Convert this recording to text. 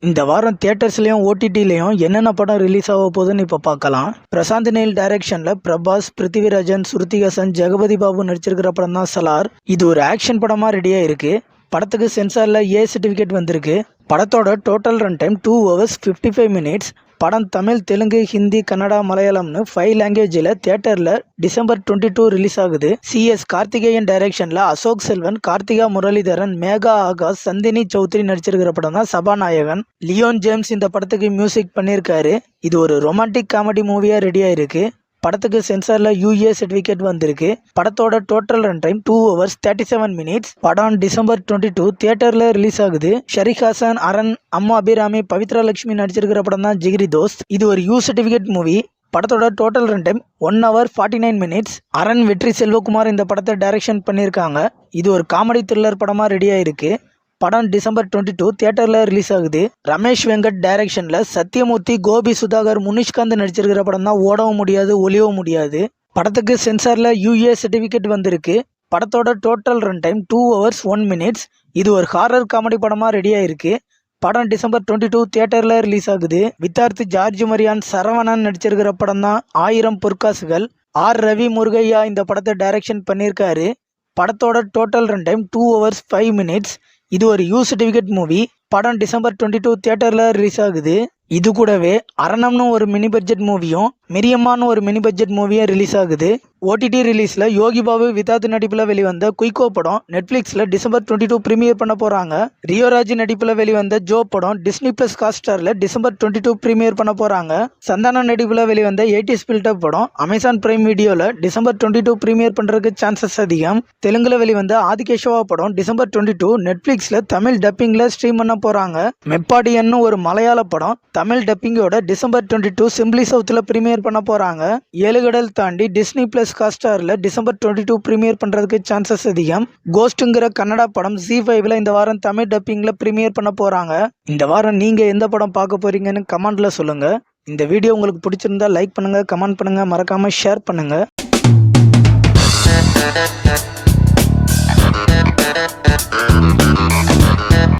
இந்த வாரம் தியேட்டர்ஸ்லயும் ஓடிடிலையும் என்னென்ன படம் ரிலீஸ் ஆக போகுதுன்னு இப்போ பார்க்கலாம். பிரசாந்த் நீல் டைரக்ஷன்ல பிரபாஸ், பிருத்திவிராஜன், ஸ்ருதிஹாசன், ஜெகபதி பாபு நடிச்சிருக்கிற படம் தான் சலார். இது ஒரு ஆக்ஷன் படமா ரெடியா இருக்கு. படத்துக்கு சென்சார்ல ஏ சர்டிஃபிகேட் வந்திருக்கு. படத்தோட total run time 2 hours 55 minutes. படம் தமிழ், தெலுங்கு, ஹிந்தி, கன்னடா, மலையாளம்னு 5 லாங்குவேஜில் தியேட்டரில் December 22 ரிலீஸ் ஆகுது. சிஎஸ் கார்த்திகேயன் டைரக்ஷனில் அசோக் செல்வன், கார்த்திகா முரளிதரன், மேகா ஆகாஷ், சந்தினி சௌத்ரி நடிச்சிருக்கிற படம் தான் சபாநாயகன். லியோன் ஜேம்ஸ் இந்த படத்துக்கு மியூசிக் பண்ணியிருக்காரு. இது ஒரு ரொமான்டிக் காமெடி மூவியாக ரெடியாக இருக்கு. படத்துக்கு சென்சார்ல யூஏ சர்டிஃபிகேட் வந்திருக்கு. படத்தோட total run time 2 hours 37 minutes. படம் December 22 தியேட்டர்ல ரிலீஸ் ஆகுது. ஷரீக் ஹாசன், அரண், அம்மா அபிராமி, பவித்ரா லட்சுமி நடிச்சிருக்கிற படம் தான் ஜிகிரி தோஸ்த். இது ஒரு யூ சர்டிஃபிகேட் மூவி. படத்தோட total run time 1 hour 49 minutes. அரண் வெற்றி செல்வகுமார் இந்த படத்தை டைரக்ஷன் பண்ணியிருக்காங்க. இது ஒரு காமெடி த்ரில்லர் படமா ரெடியா இருக்கு. படம் December 22 தியேட்டர்ல ரிலீஸ் ஆகுது. ரமேஷ் வெங்கட் டைரக்ஷன்ல சத்யமூர்த்தி, கோபி சுதாகர், முனிஷ்காந்த் நடிச்சிருக்கிற படம் தான் ஓடவும் முடியாது ஒளியவும் முடியாது. படத்துக்கு சென்சார்ல யூஏ சர்டிஃபிகேட் வந்திருக்கு. படத்தோட total run time 2 hours 1 minutes. இது ஒரு ஹாரர் காமெடி படமா ரெடியா இருக்கு. படம் December 22 தியேட்டர்ல ரிலீஸ் ஆகுது. வித்தார்த், ஜார்ஜ் மரியான், சரவணன் நடிச்சிருக்கிற படம் தான் 1000 பொற்காசுகள். ஆர் ரவி முருகையா இந்த படத்தை டைரக்ஷன் பண்ணியிருக்காரு. படத்தோட total run time 2 hours 5 minutes. இது ஒரு யூ சர்டிஃபிகேட் மூவி. படம் December 22 தியேட்டர்ல ரிலீஸ் ஆகுது. இது கூடவே அரணம்னு ஒரு மினி பட்ஜெட் மூவியும், மிரியம்மான்னு ஒரு மினி பட்ஜெட் மூவியும் ரிலீஸ் ஆகுது. ஓடிடி ரிலீஸ்ல யோகி பாபு வித்தார்த் நடிப்புல வெளிவந்த குயிக்கோ படம் நெட்ஃபிளிக்ஸ்ல December 22 பிரீமியர் பண்ண போறாங்க. ரியோராஜ் நடிப்புல வெளிவந்த ஜோ படம் டிஸ்னி பிளஸ் ஹாட்ஸ்டார்ல December 22 பிரீமியர் பண்ண போறாங்க. சந்தான நடிப்புல வெளிவந்த 80s பில்டப் படம் அமேசான் பிரைம் வீடியோல December 22 பிரீமியர் பண்றதுக்கு சான்சஸ் அதிகம். தெலுங்குல வெளிவந்த ஆதிகேஷவா படம் December 22 நெட்ஃபிளிக்ஸ்ல தமிழ் டப்பிங்ல ஸ்ட்ரீம் பண்ண போறாங்க. மெப்பாடியன்னு ஒரு மலையாள படம் தமிழ் டப்பிங்கோட December 22 சிம்பிளி சவுத்ல பிரீமியர் பண்ண போறாங்க. 7 கடல் தாண்டி டிஸ்னி பிளஸ் ஹாட்ஸ்டார்ல December 22 பிரீமியர் பண்றதுக்கு சான்சஸ் அதிகம். கோஸ்ட்ங்கிற கன்னடா படம் Z5ல இந்த வாரம் தமிழ் டப்பிங்ல பிரீமியர் பண்ண போறாங்க. இந்த வாரம் நீங்க எந்த படம் பார்க்க போறீங்கன்னு கமெண்ட்ல சொல்லுங்க. இந்த வீடியோ உங்களுக்கு பிடிச்சிருந்தா லைக் பண்ணுங்க, கமெண்ட் பண்ணுங்க, மறக்காம ஷேர் பண்ணுங்க.